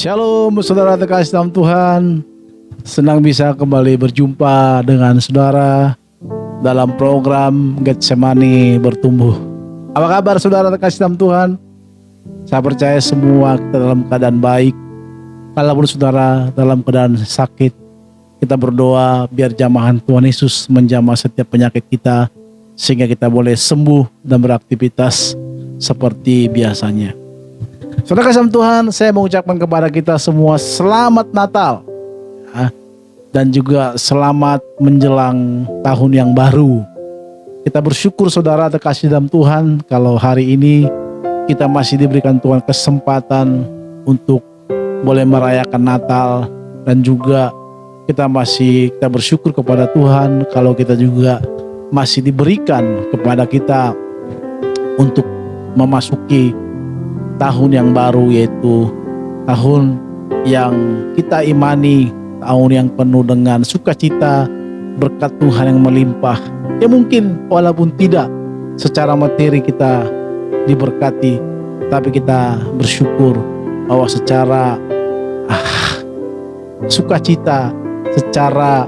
Shalom saudara terkasih dalam Tuhan. Senang bisa kembali berjumpa dengan saudara dalam program Getsemani Bertumbuh. Apa kabar saudara terkasih dalam Tuhan? Saya percaya semua kita dalam keadaan baik. Kalaupun saudara dalam keadaan sakit, kita berdoa biar jamahan Tuhan Yesus menjamah setiap penyakit kita, sehingga kita boleh sembuh dan beraktivitas seperti biasanya. Saudara kasih Tuhan, saya mengucapkan kepada kita semua selamat Natal dan juga selamat menjelang tahun yang baru. Kita bersyukur saudara terkasih dalam Tuhan, kalau hari ini kita masih diberikan Tuhan kesempatan untuk boleh merayakan Natal, dan juga kita bersyukur kepada Tuhan kalau kita juga masih diberikan kepada kita untuk memasuki tahun yang baru, yaitu tahun yang kita imani, tahun yang penuh dengan sukacita, berkat Tuhan yang melimpah. Ya mungkin walaupun tidak secara materi kita diberkati, tapi kita bersyukur bahwa secara sukacita, secara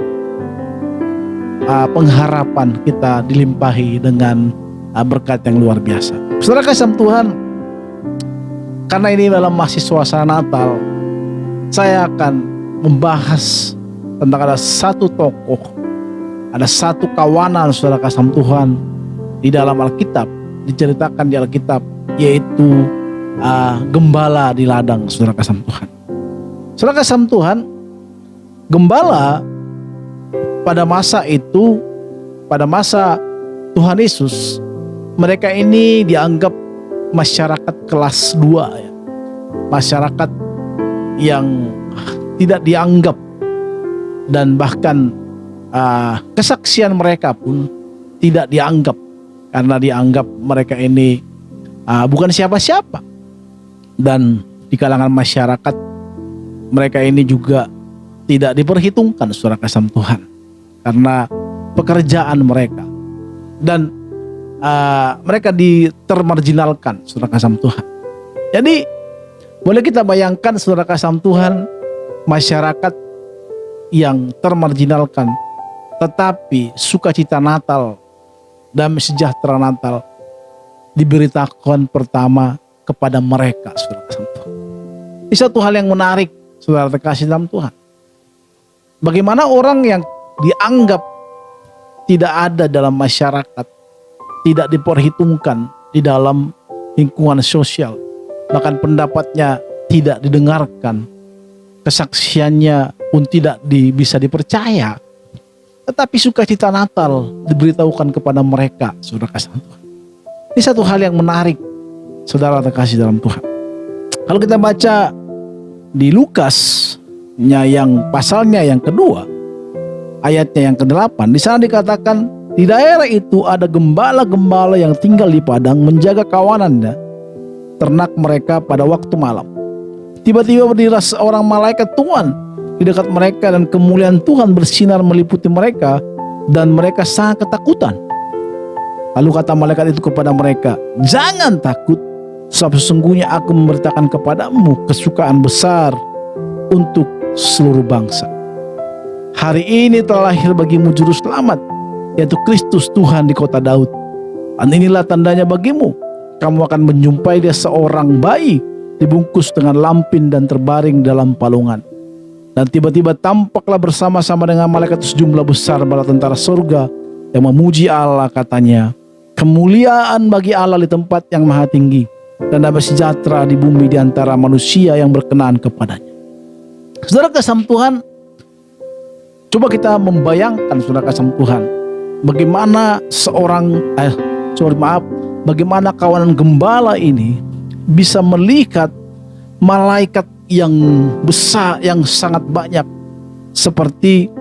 pengharapan kita dilimpahi dengan berkat yang luar biasa. Saudara kasih Tuhan, karena ini dalam masih suasana Natal, saya akan membahas tentang ada satu tokoh, ada satu kawanan saudara kasih Tuhan di dalam Alkitab, diceritakan di Alkitab, yaitu gembala di ladang saudara kasih Tuhan. Saudara kasih Tuhan, gembala pada masa itu, pada masa Tuhan Yesus, mereka ini dianggap masyarakat kelas 2 ya. Masyarakat yang tidak dianggap, dan bahkan kesaksian mereka pun tidak dianggap, karena dianggap mereka ini bukan siapa-siapa. Dan di kalangan masyarakat mereka ini juga tidak diperhitungkan saudara kasih Tuhan, karena pekerjaan mereka, dan mereka termarginalkan saudara kasih Tuhan. Jadi boleh kita bayangkan saudara kasih Tuhan, masyarakat yang termarginalkan, tetapi sukacita Natal dan sejahtera Natal diberitakan pertama kepada mereka saudara kasih Tuhan. Ini satu hal yang menarik saudara terkasih dalam Tuhan. Bagaimana orang yang dianggap tidak ada dalam masyarakat, tidak diperhitungkan di dalam lingkungan sosial, bahkan pendapatnya tidak didengarkan, kesaksiannya pun tidak bisa dipercaya, tetapi sukacita Natal diberitahukan kepada mereka saudara kasih Tuhan. Ini satu hal yang menarik saudara terkasih dalam Tuhan. Kalau kita baca di Lukasnya yang pasalnya yang kedua, ayatnya yang ke-8, di sana dikatakan, di daerah itu ada gembala-gembala yang tinggal di padang menjaga kawanannya, ternak mereka pada waktu malam. Tiba-tiba berdirilah seorang malaikat Tuhan di dekat mereka, dan kemuliaan Tuhan bersinar meliputi mereka, dan mereka sangat ketakutan. Lalu kata malaikat itu kepada mereka, "Jangan takut, sebab sesungguhnya aku memberitakan kepadamu kesukaan besar untuk seluruh bangsa. Hari ini telah lahir bagimu juru selamat, yaitu Kristus Tuhan di kota Daud. Dan inilah tandanya bagimu, kamu akan menjumpai dia seorang bayi dibungkus dengan lampin dan terbaring dalam palungan. Dan tiba-tiba tampaklah bersama-sama dengan malaikat sejumlah besar bala tentara surga yang memuji Allah, katanya, kemuliaan bagi Allah di tempat yang maha tinggi, dan damai sejahtera di bumi di antara manusia yang berkenan kepadanya." Saudara kasih Tuhan, coba kita membayangkan saudara kasih Tuhan, bagaimana bagaimana kawanan gembala ini bisa melihat malaikat yang besar, yang sangat banyak, seperti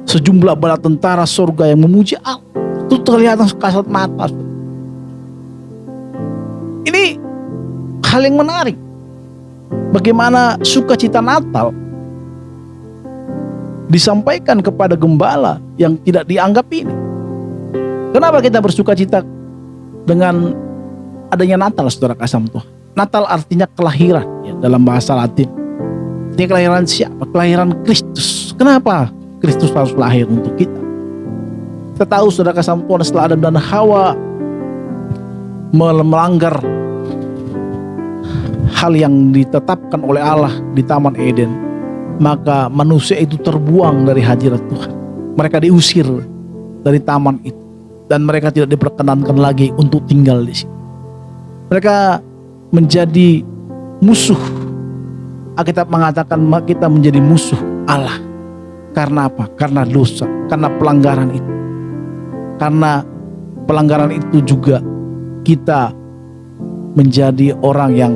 sejumlah bala tentara surga yang memuji Allah. Itu terlihat kasat mata. Ini hal yang menarik. Bagaimana sukacita Natal disampaikan kepada gembala yang tidak dianggap ini. Kenapa kita bersukacita dengan adanya Natal saudara kasih Tuhan? Natal artinya kelahiran ya, dalam bahasa Latin. Ini kelahiran siapa? Kelahiran Kristus. Kenapa Kristus harus lahir untuk kita? Kita tahu saudara kasih Tuhan, setelah Adam dan Hawa melanggar hal yang ditetapkan oleh Allah di Taman Eden, maka manusia itu terbuang dari hadirat Tuhan. Mereka diusir dari taman itu dan mereka tidak diperkenankan lagi untuk tinggal di situ. Mereka menjadi musuh. Alkitab mengatakan kita menjadi musuh Allah. Karena apa? Karena dosa, karena pelanggaran itu. Karena pelanggaran itu juga kita menjadi orang yang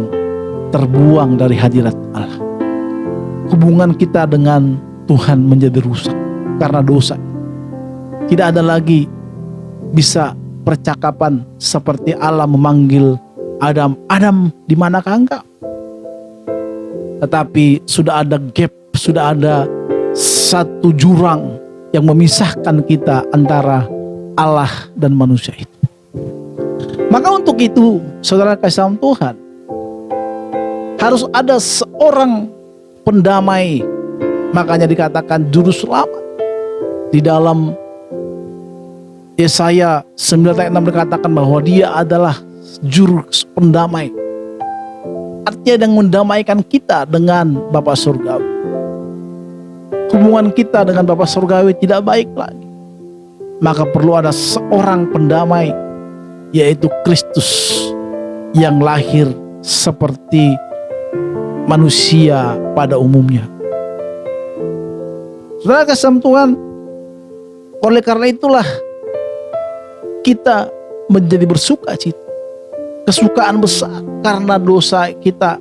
terbuang dari hadirat Allah. Hubungan kita dengan Tuhan menjadi rusak karena dosa. Tidak ada lagi bisa percakapan seperti Allah memanggil Adam, "Adam, di manakah engkau?" Tetapi sudah ada gap, sudah ada satu jurang yang memisahkan kita antara Allah dan manusia itu. Maka untuk itu, saudara kasih Tuhan, harus ada seorang pendamai. Makanya dikatakan juru selamat. Di dalam Yesaya 9:6 dikatakan bahwa dia adalah juru pendamai. Artinya yang mendamaikan kita dengan Bapa Surgawi. Hubungan kita dengan Bapa Surgawi tidak baik lagi. Maka perlu ada seorang pendamai, yaitu Kristus yang lahir seperti manusia pada umumnya. Saudara kasih Tuhan, oleh karena itulah kita menjadi bersuka cita. Kesukaan besar karena dosa kita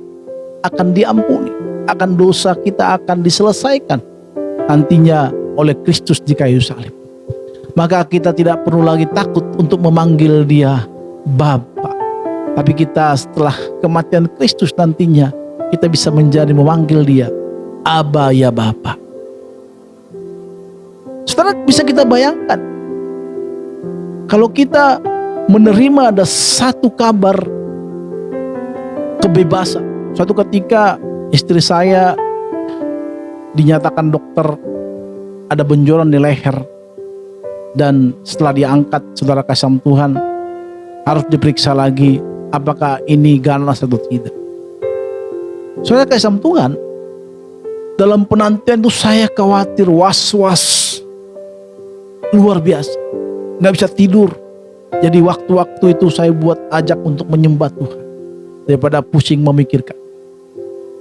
akan diampuni, akan dosa kita akan diselesaikan nantinya oleh Kristus di kayu salib. Maka kita tidak perlu lagi takut untuk memanggil dia Bapa. Tapi kita setelah kematian Kristus nantinya kita bisa menjadi memanggil dia Aba, ya Bapa. Saudara, bisa kita bayangkan kalau kita menerima ada satu kabar kebebasan. Suatu ketika istri saya dinyatakan dokter ada benjolan di leher, dan setelah diangkat, saudara kasih Tuhan, harus diperiksa lagi apakah ini ganas atau tidak. Saudara kasih Tuhan, dalam penantian itu saya khawatir, was-was luar biasa, nggak bisa tidur. Jadi waktu-waktu itu saya buat ajak untuk menyembah Tuhan daripada pusing memikirkan.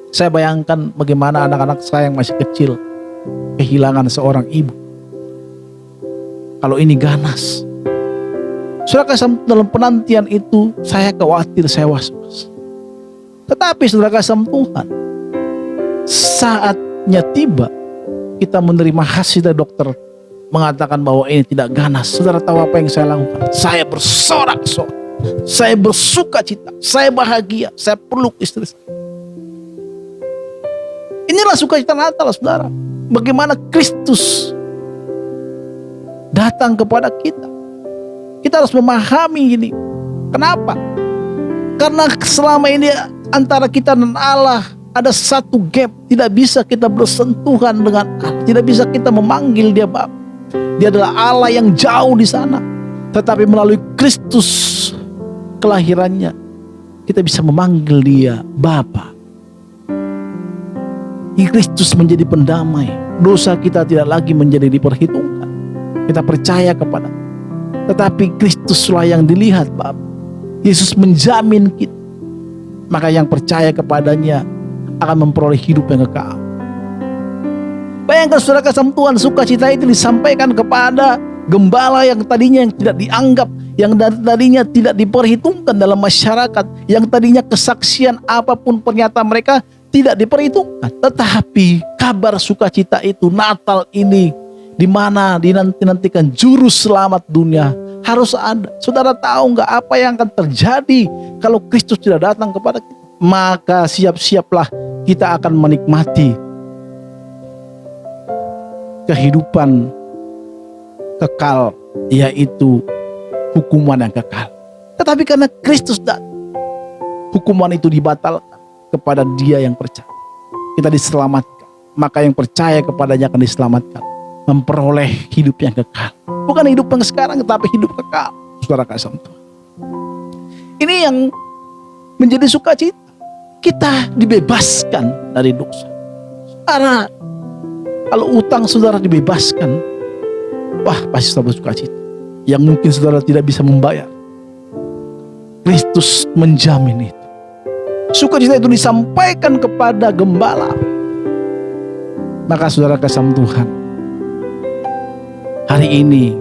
Saya bayangkan bagaimana anak-anak saya yang masih kecil kehilangan seorang ibu. Kalau ini ganas, saudara kasih, dalam penantian itu saya khawatir, saya was-was. Tetapi saudara kasih Tuhan, saatnya tiba, kita menerima hasil dari dokter mengatakan bahwa ini tidak ganas. Saudara tahu apa yang saya lakukan? Saya bersorak-sorak, saya bersuka cita, saya bahagia, saya peluk istri saya. Inilah sukacita Natal, saudara. Bagaimana Kristus datang kepada kita. Kita harus memahami ini. Kenapa? Karena selama ini antara kita dan Allah ada satu gap. Tidak bisa kita bersentuhan dengan Allah. Tidak bisa kita memanggil dia Bapa. Dia adalah Allah yang jauh di sana. Tetapi melalui Kristus kelahirannya, kita bisa memanggil dia Bapa. Kristus menjadi pendamai. Dosa kita tidak lagi menjadi diperhitungkan. Kita percaya kepada. Tetapi Kristuslah yang dilihat Bapa. Yesus menjamin kita. Maka yang percaya kepadanya akan memperoleh hidup yang kekal. Bayangkan saudara kasih Tuhan, sukacita itu disampaikan kepada gembala yang tadinya tidak dianggap, yang tadinya tidak diperhitungkan dalam masyarakat, yang tadinya kesaksian apapun pernyataan mereka tidak diperhitungkan. Tetapi kabar sukacita itu, Natal ini, di mana dinanti-nantikan juru selamat dunia, harus ada. Saudara tahu nggak apa yang akan terjadi kalau Kristus tidak datang kepada kita? Maka siap-siaplah kita akan menikmati kehidupan kekal, yaitu hukuman yang kekal. Tetapi karena Kristus datang, hukuman itu dibatalkan kepada dia yang percaya. Kita diselamatkan, maka yang percaya kepadanya akan diselamatkan, memperoleh hidup yang kekal. Bukan hidup yang sekarang, tetapi hidup kekal. Saudara kasih Tuhan, ini yang menjadi sukacita. Kita dibebaskan dari dosa. Karena kalau utang saudara dibebaskan, wah pasti saudara bersukacita. Yang mungkin saudara tidak bisa membayar, Kristus menjamin itu. Sukacita itu disampaikan kepada gembala. Maka saudara kasih Tuhan, hari ini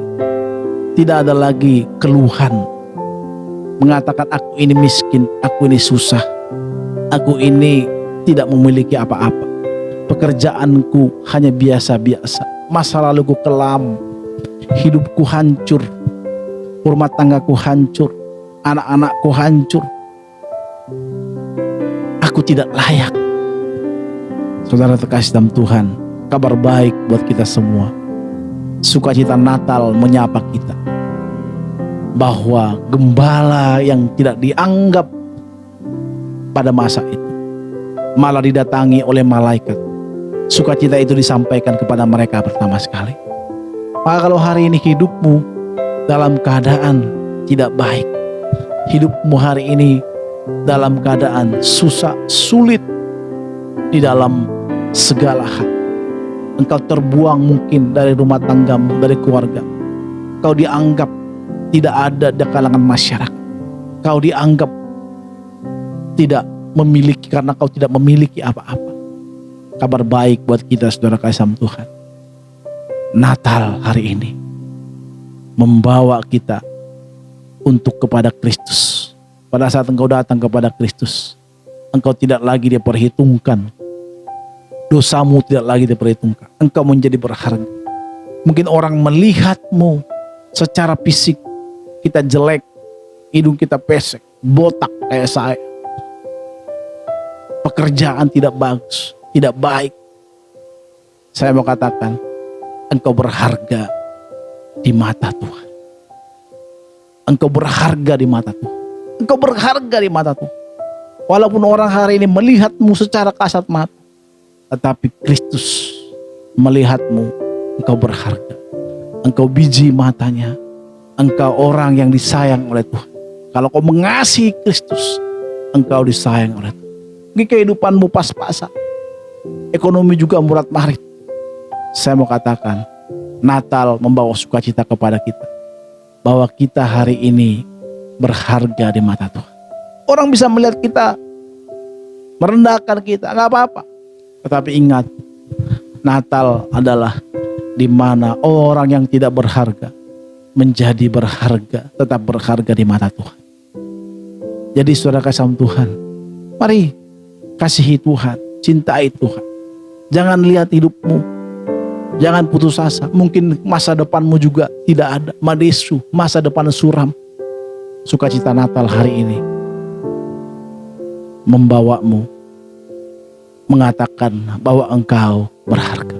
tidak ada lagi keluhan, mengatakan aku ini miskin, aku ini susah, aku ini tidak memiliki apa-apa, pekerjaanku hanya biasa-biasa, masa laluku kelam, hidupku hancur, rumah tanggaku hancur, anak-anakku hancur, aku tidak layak. Saudara terkasih dalam Tuhan, kabar baik buat kita semua. Sukacita Natal menyapa kita, bahwa gembala yang tidak dianggap pada masa itu malah didatangi oleh malaikat. Sukacita itu disampaikan kepada mereka pertama sekali. Maka kalau hari ini hidupmu dalam keadaan tidak baik, hidupmu hari ini dalam keadaan susah, sulit di dalam segala hal, engkau terbuang mungkin dari rumah tanggamu, dari keluarga, kau dianggap tidak ada di kalangan masyarakat, kau dianggap tidak memiliki karena kau tidak memiliki apa-apa. Kabar baik buat kita saudara kasih Tuhan, Natal hari ini membawa kita untuk kepada Kristus. Pada saat engkau datang kepada Kristus, engkau tidak lagi diperhitungkan, dosamu tidak lagi diperhitungkan, engkau menjadi berharga. Mungkin orang melihatmu secara fisik, kita jelek, hidung kita pesek, botak kayak saya, pekerjaan tidak bagus, tidak baik. Saya mau katakan, engkau berharga di mata Tuhan. Engkau berharga di mata Tuhan. Engkau berharga di mata Tuhan. Walaupun orang hari ini melihatmu secara kasat mata, tetapi Kristus melihatmu, engkau berharga. Engkau biji matanya. Engkau orang yang disayang oleh Tuhan. Kalau kau mengasihi Kristus, engkau disayang oleh Tuhan. Mungkin kehidupanmu pas-pasan, ekonomi juga murat-marit. Saya mau katakan, Natal membawa sukacita kepada kita, bahwa kita hari ini berharga di mata Tuhan. Orang bisa melihat kita, merendahkan kita, nggak apa-apa. Tetapi ingat, Natal adalah di mana orang yang tidak berharga menjadi berharga, tetap berharga di mata Tuhan. Jadi saudara kasih Tuhan, mari kasihi Tuhan, cintai Tuhan. Jangan lihat hidupmu, jangan putus asa. Mungkin masa depanmu juga tidak ada, madesu, masa depan suram. Sukacita Natal hari ini membawamu mengatakan bahwa engkau berharga.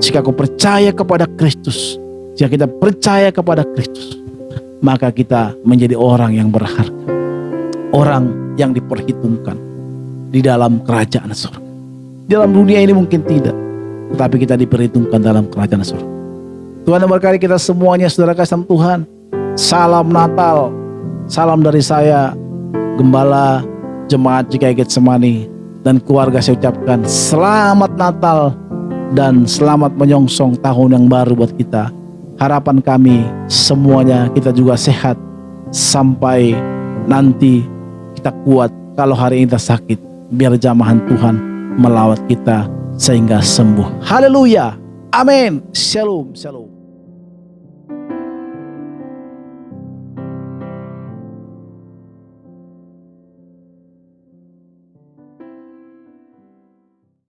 Jika kau percaya kepada Kristus, jika kita percaya kepada Kristus, maka kita menjadi orang yang berharga, orang yang diperhitungkan di dalam kerajaan surga. Dalam dunia ini mungkin tidak, tetapi kita diperhitungkan dalam kerajaan surga. Tuhan memberkati kita semuanya, saudara kasih Tuhan. Salam Natal, salam dari saya, Gembala Jemaat GKI Getsemani dan keluarga. Saya ucapkan selamat Natal dan selamat menyongsong tahun yang baru buat kita. Harapan kami semuanya kita juga sehat sampai nanti kita kuat. Kalau hari ini kita sakit, biar jamahan Tuhan melawat kita sehingga sembuh. Haleluya, amin, shalom, shalom.